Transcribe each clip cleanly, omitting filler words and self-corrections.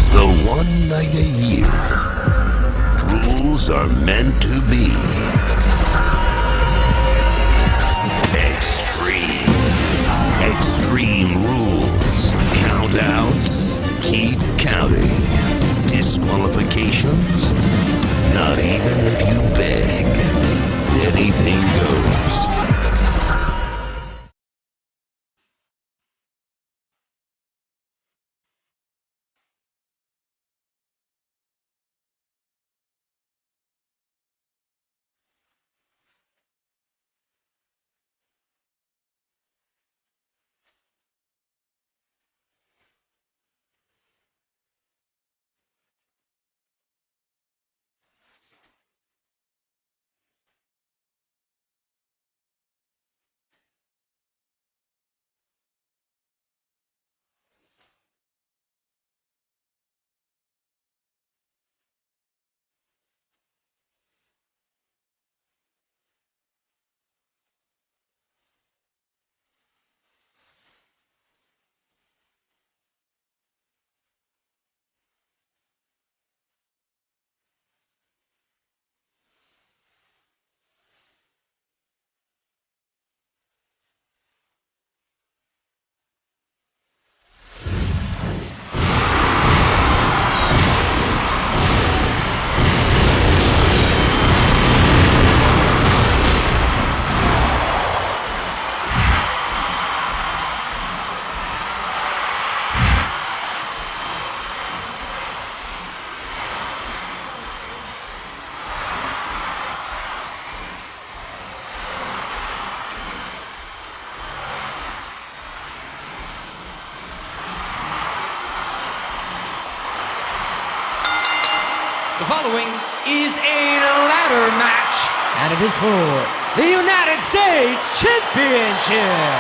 It's the one night a year. Rules are meant to be extreme. Extreme rules. Countouts keep counting. Disqualifications? Not even if you beg. Anything goes. The following is a ladder match, and it is for the United States Championship.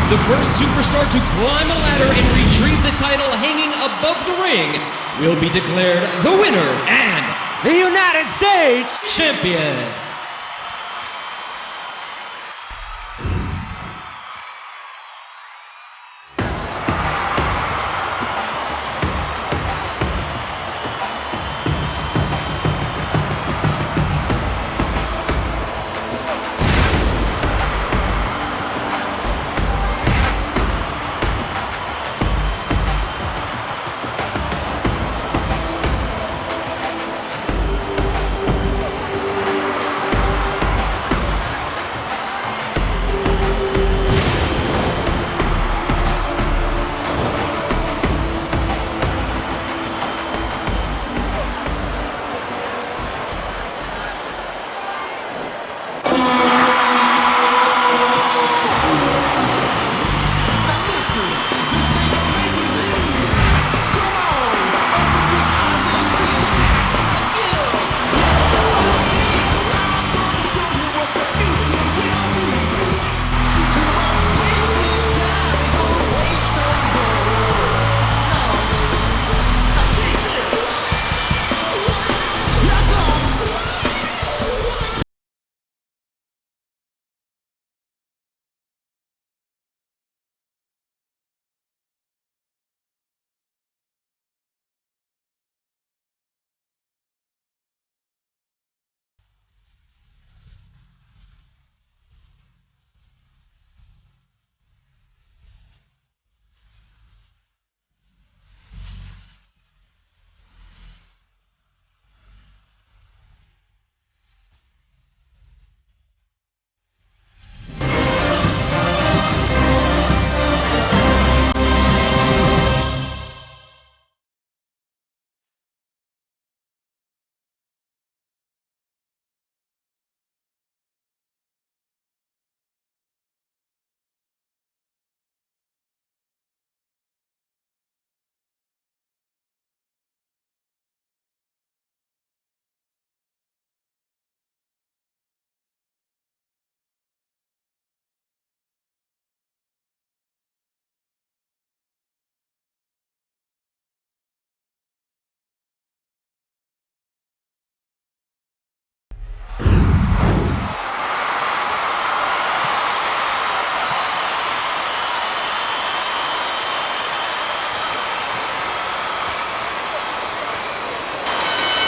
The first superstar to climb a ladder and retrieve the title hanging above the ring will be declared the winner and the United States Champion.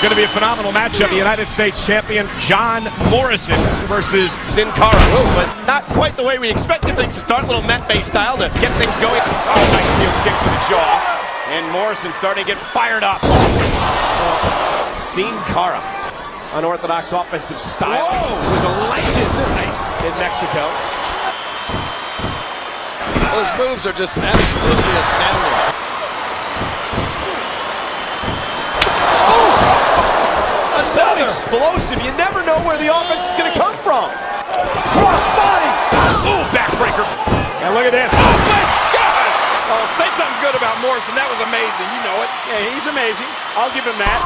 Going to be a phenomenal matchup. The United States champion John Morrison versus Sin Cara. But not quite the way we expected things to start. A little mat-based style to get things going. Oh, nice heel kick to the jaw. And Morrison starting to get fired up. Sin Cara, unorthodox offensive style. Whoa, was a legend In Mexico. Those moves are just absolutely astounding. So explosive. You never know where the offense is going to come from. Cross body. Ooh, backbreaker. And look at this. Oh my God! Oh, say something good about Morrison. That was amazing. You know it. Yeah, he's amazing. I'll give him that.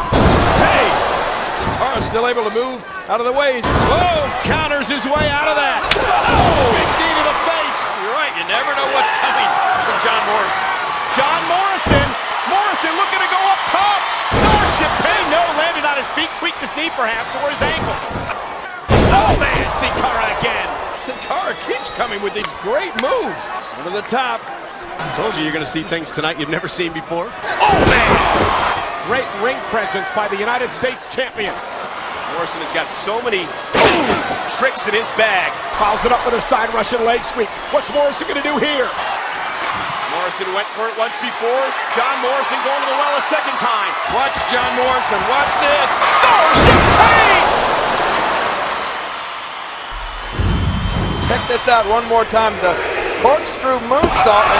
Hey! Sin Cara's still able to move out of the way. Whoa! Counters his way out of that. Oh! Big knee to the face. You're right. You never know what's coming from John Morrison. John Morrison. Morrison looking to go up top. Starship Pain. No, landed on his feet. Tweaked his knee perhaps or his ankle. Oh man, Sin Cara again. Sin Cara keeps coming with these great moves. Into the top. I told you you're going to see things tonight you've never seen before. Oh man! Great ring presence by the United States champion. Morrison has got so many tricks in his bag. Fouls it up with a side Russian leg sweep. What's Morrison going to do here? Morrison went for it once before. John Morrison going to the well a second time. Watch John Morrison. Watch this. Starship Pain! Check this out one more time. The corkscrew moonsault.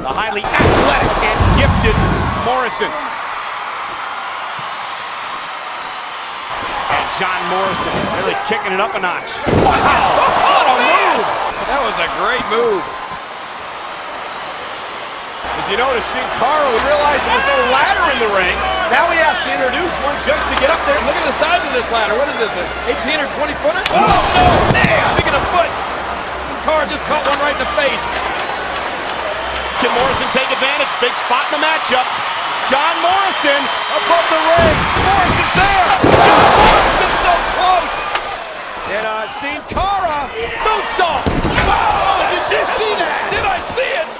The highly athletic and gifted Morrison. And John Morrison really kicking it up a notch. Wow! What a move! That was a great move. As you notice, Sin Cara realized there was no ladder in the ring. Now he has to introduce one just to get up there. Look at the size of this ladder. What is this, an 18 or 20 footer? Oh, no! Man! Speaking of foot, Sin Cara just caught one right in the face. Can Morrison take advantage? Big spot in the matchup. John Morrison above the ring. Morrison's there. John Morrison so close. And Sin Cara moonsault. Oh, did you see that? Did I see it?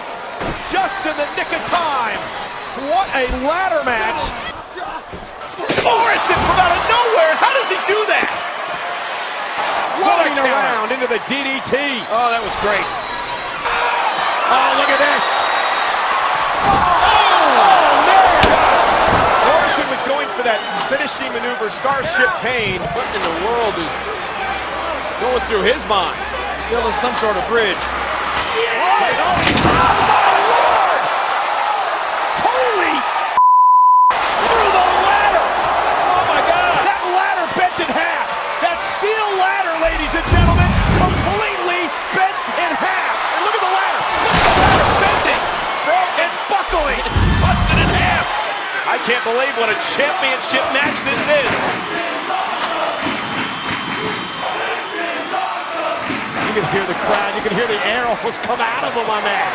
Just in the nick of time. What a ladder match. Morrison from out of nowhere. How does he do that? Rolling around into the DDT. Oh, that was great. Oh, look at this. Oh, man. Morrison was going for that finishing maneuver, Starship Pain. What in the world is going through his mind? Building some sort of bridge. Holy through the ladder. Oh my God. That ladder bent in half. That steel ladder, ladies and gentlemen, completely bent in half. And look at the ladder. Look at the ladder bending and buckling. Busted in half. I can't believe what a championship match this is. You can hear the crowd. You can hear the arrows come out of them on that.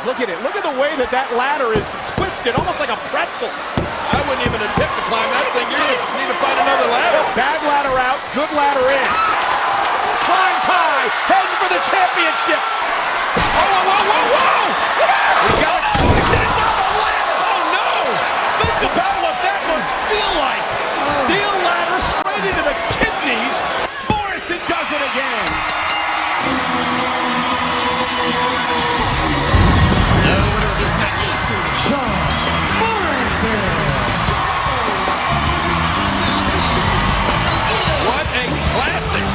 Look at it. Look at the way that ladder is twisted, almost like a pretzel. I wouldn't even attempt to climb that thing. You're going to need to find another ladder. Bad ladder out, good ladder in. Climbs high, heading for the championship. Whoa, whoa, whoa, whoa, whoa! He's got a choice and it's on the ladder. Oh no! Think about what that must feel like. Steel ladder straight into the kidneys. Morrison does it again. The winner of this match, John Morrison. What a classic!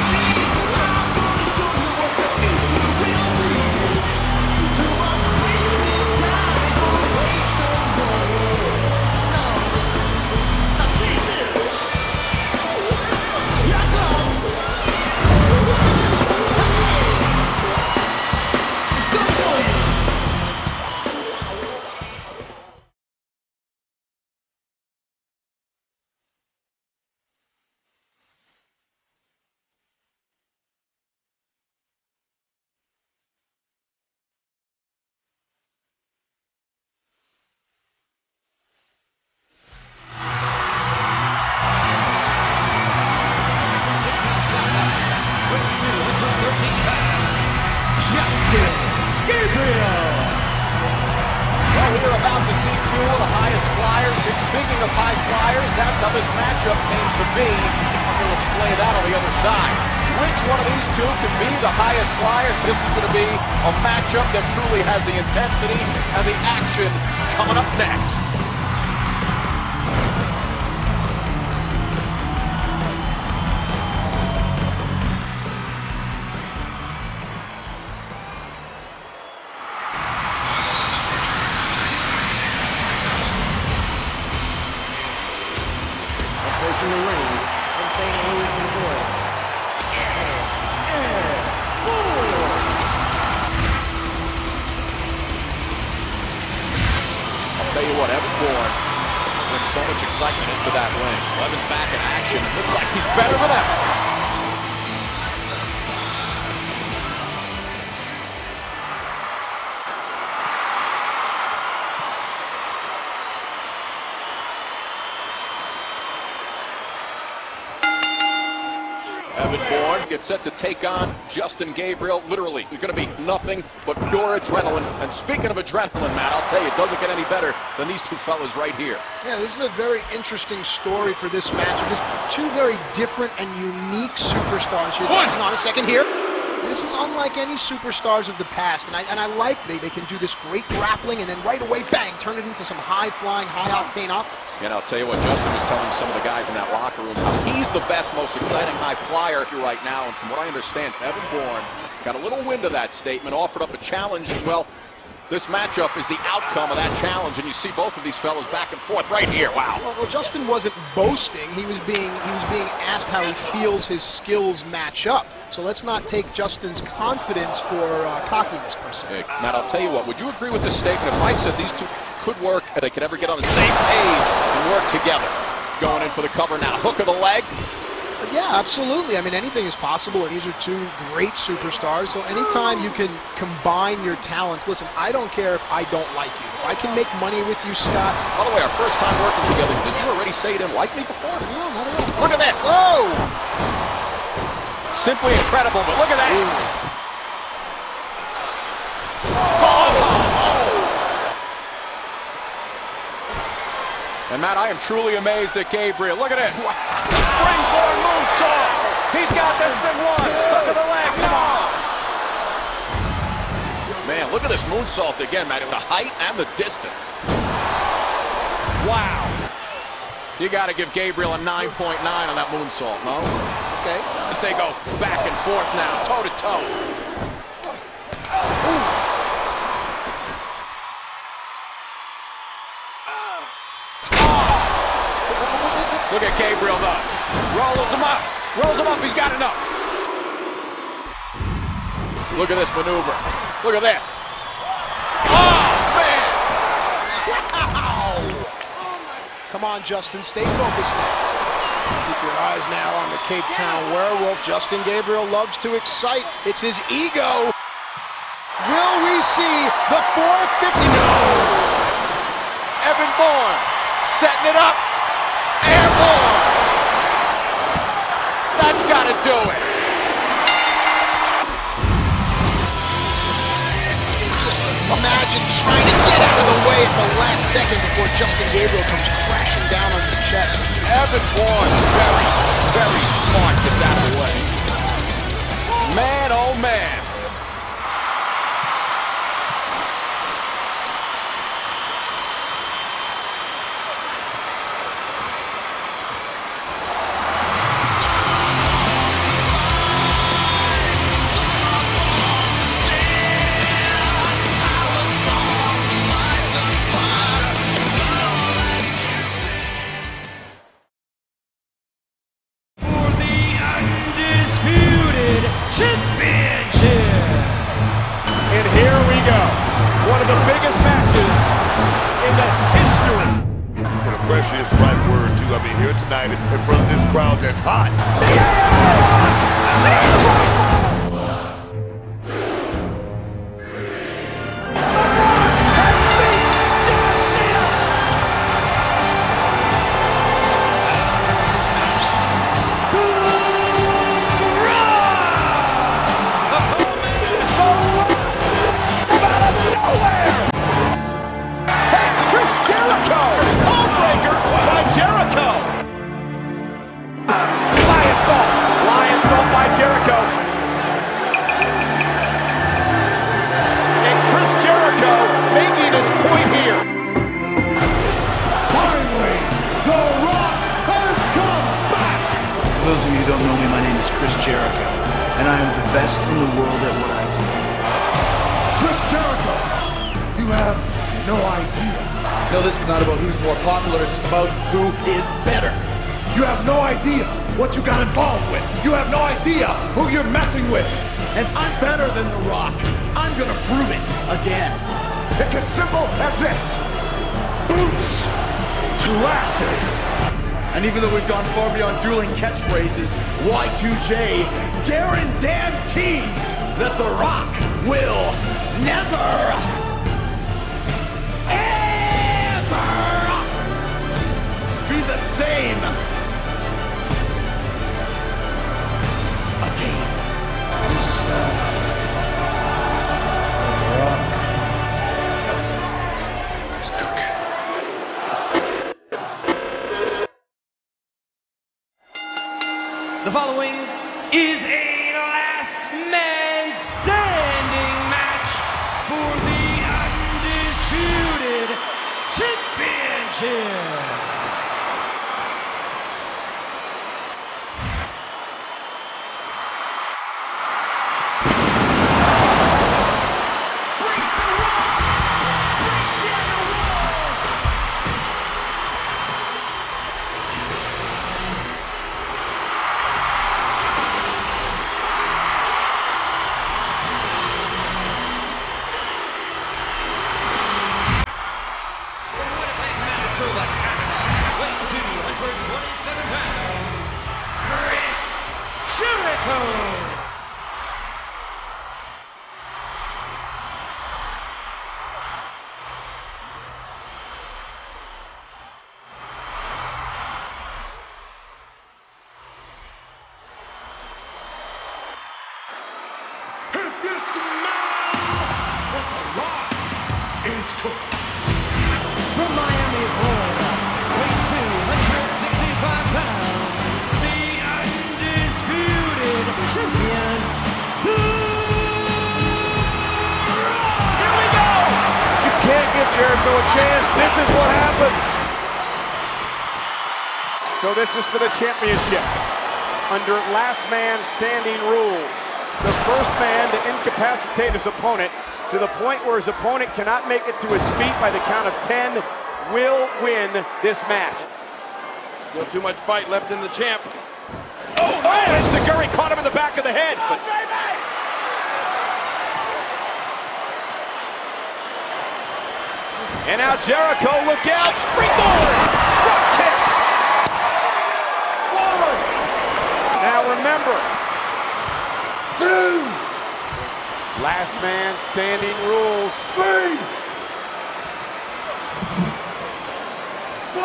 decide which one of these two can be the highest flyer. This is going to be a matchup that truly has the intensity and the action coming up next. Approaching the ring from St. Louis, Missouri. I'll tell you what, Evan Bourne brings so much excitement into that ring. Evan's back in action. It looks like he's better than ever. Evan Bourne gets set to take on Justin Gabriel. Literally, it's going to be nothing but pure adrenaline. And speaking of adrenaline, Matt, I'll tell you, it doesn't get any better than these two fellas right here. Yeah, this is a very interesting story for this match. Just two very different and unique superstars here. Hang on a second here. This is unlike any superstars of the past, and I like they can do this great grappling and then right away, bang, turn it into some high-flying, high-octane offense. And I'll tell you what, Justin was telling some of the guys in that locker room how he's the best, most exciting high flyer right now. And from what I understand, Evan Bourne got a little wind of that statement, offered up a challenge. Well, this matchup is the outcome of that challenge, and you see both of these fellas back and forth right here. Wow. Well, Justin wasn't boasting. He was being asked how he feels his skills match up. So let's not take Justin's confidence for cockiness per se. Hey, Matt, I'll tell you what. Would you agree with this statement if I said these two could work, if they could ever get on the same page and work together? Going in for the cover now. Hook of the leg. Yeah, absolutely. I mean, anything is possible. These are two great superstars. So anytime you can combine your talents, listen, I don't care if I don't like you. If I can make money with you, Scott. By the way, our first time working together, did you already say you didn't like me before? No, not at all. Look at this. Oh! Simply incredible, but look at that. And Matt, I am truly amazed at Gabriel. Look at this. Springboard moonsault. He's got this in one. Look at the leg. Man, look at this moonsault again, Matt. The height and the distance. Wow. You got to give Gabriel a 9.9 on that moonsault, no? Okay. As they go back and forth now, toe to toe. Look at Gabriel though. Rolls him up. Rolls him up. He's got enough. Look at this maneuver. Look at this. Oh, man. Wow. Come on, Justin. Stay focused now. Keep your eyes now on the Cape Town Werewolf. Justin Gabriel loves to excite. It's his ego. Will we see the 450? No! Evan Bourne setting it up. Airborne. That's got to do it. Just imagine trying to get out of the way at the last second before Justin Gabriel comes crashing down on your chest. Evan Bourne, very, very smart, gets out of the way. Man, oh man. Undisputed Championship. And here we go. One of the biggest matches in the history. And the pressure is the right word, too. I mean, here tonight in front of this crowd that's hot. Lion Chris Jericho, and I am the best in the world at what I do. Chris Jericho, you have no idea. No, this is not about who's more popular, it's about who is better. You have no idea what you got involved with. You have no idea who you're messing with. And I'm better than The Rock. I'm gonna prove it again. It's as simple as this. Boots to asses. And even though we've gone far beyond dueling catchphrases, Y2J guarantees that The Rock will never, ever be the same again. The following is a last man standing match for the Undisputed Championship. From Miami, Florida, weight 265 pounds, the Undisputed Champion, The Rock! Here we go! You can't give Jericho a chance. This is what happens. So this is for the championship. Under last man standing rules. The first man to incapacitate his opponent to the point where his opponent cannot make it to his feet by the count of 10 will win this match. Still too much fight left in the champ. Oh, and Seguri caught him in the back of the head. Oh, baby! And now Jericho, look out, springboard! Drop kick! One! Now remember, 2! Last man standing rules. 3! 4!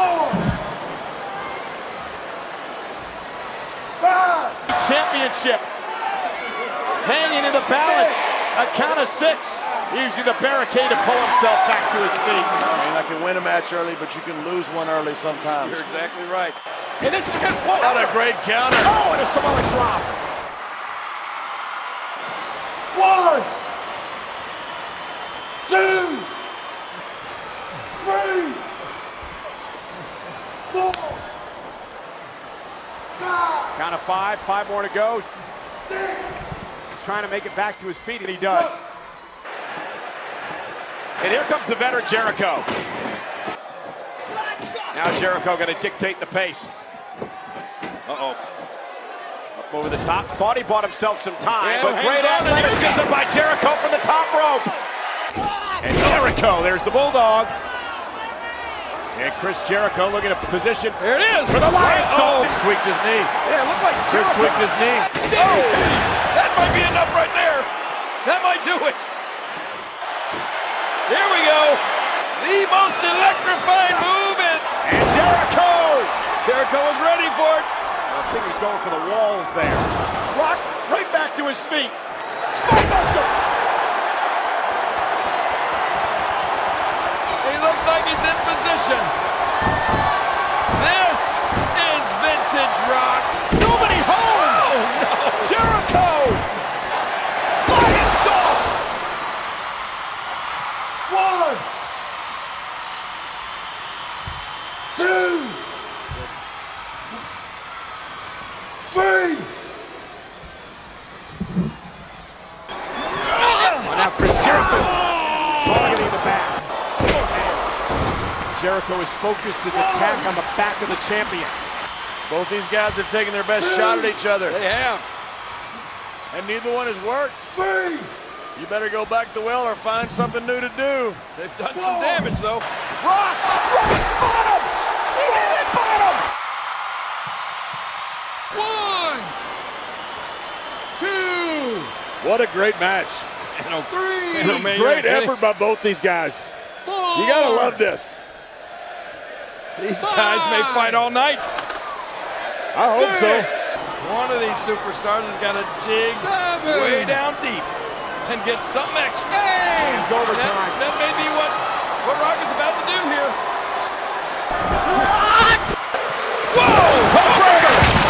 5! Championship hanging in the balance. A count of 6. Using the barricade to pull himself back to his feet. I mean, I can win a match early, but you can lose one early sometimes. You're exactly right. And this is a good one. What a great counter. Oh, and a Samoa drop. 1, 2, 3, 4, 5. Count of 5. 5 more to go. He's trying to make it back to his feet, and he does. And here comes the veteran Jericho. Now Jericho going to dictate the pace. Uh-oh. Up over the top. Thought he bought himself some time, but great athleticism by Jericho from the top rope. And Jericho, there's the Bulldog. And Chris Jericho looking at position. There it is. For the Lion Soul. Chris tweaked his knee. Yeah, it looked like Chris tweaked his knee. Oh, that might be enough right there. That might do it. Here we go. The most electrifying move is... And Jericho. Jericho is ready for it. I think he's going for the walls there. Rock right back to his feet. Spinebuster. He looks like he's in position. This is vintage Rock. Nobody home. Oh, no. Jericho. Lion Salt. 1, 2, 3, Jericho has focused his attack on the back of the champion. Both these guys have taken their best shot at each other. They have. And neither one has worked. You better go back to the well or find something new to do. They've done some damage, though. Rock! Rock! Bottom! He hit it bottom! 1, 2. What a great match. 3. Great effort by both these guys. 4. You gotta love this. These guys may fight all night. I hope so. One of these superstars has got to dig way down deep and get something extra. It's overtime. That may be what Rock is about to do here. Whoa! Heartbreaker!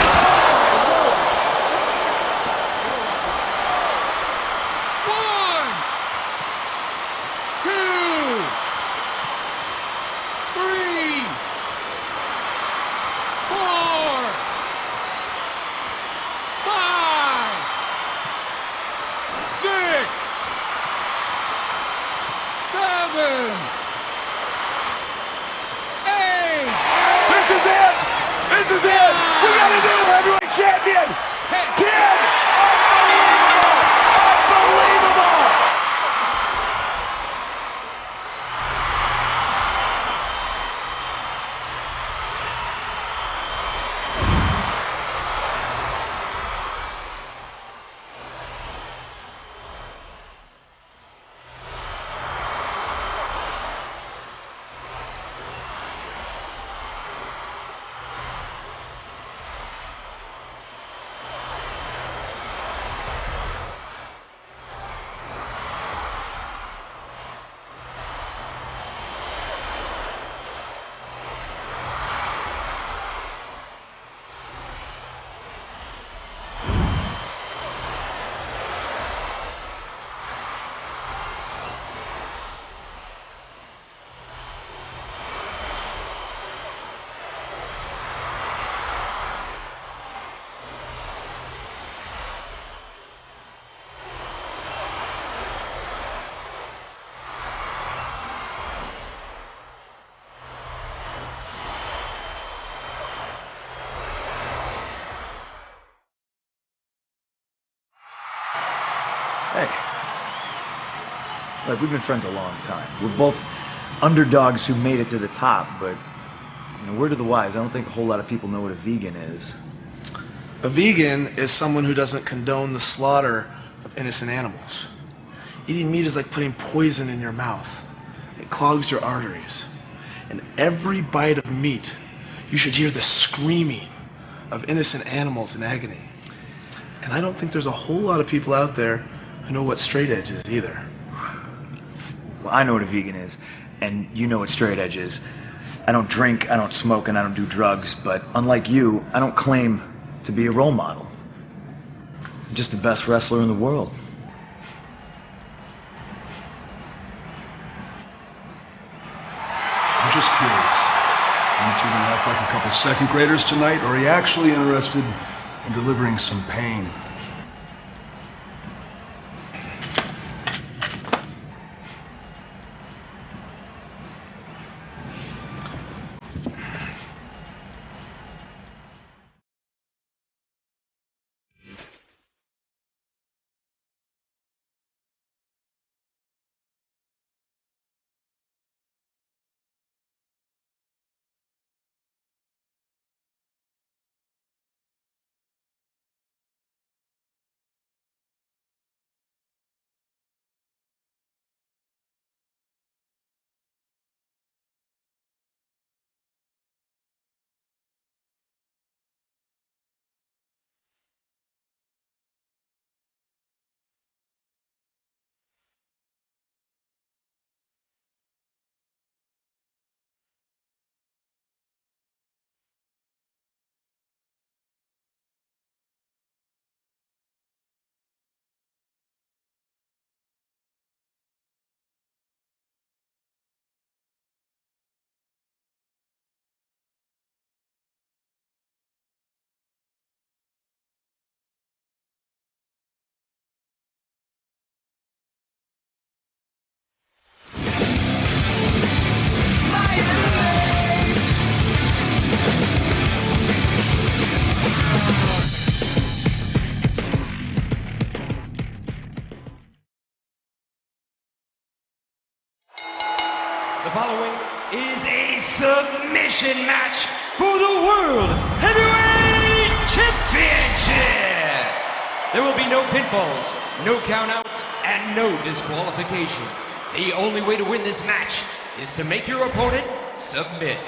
Hey, look, we've been friends a long time. We're both underdogs who made it to the top, but word to the wise, I don't think a whole lot of people know what a vegan is. A vegan is someone who doesn't condone the slaughter of innocent animals. Eating meat is like putting poison in your mouth. It clogs your arteries. And every bite of meat, you should hear the screaming of innocent animals in agony. And I don't think there's a whole lot of people out there who know what straight edge is either. Well, I know what a vegan is, and you know what straight edge is. I don't drink, I don't smoke, and I don't do drugs, but unlike you, I don't claim to be a role model. I'm just the best wrestler in the world. I'm just curious. Are you two gonna act like a couple second graders tonight, or are you actually interested in delivering some pain? The following is a submission match for the World Heavyweight Championship. There will be no pinfalls, no countouts, and no disqualifications. The only way to win this match is to make your opponent submit.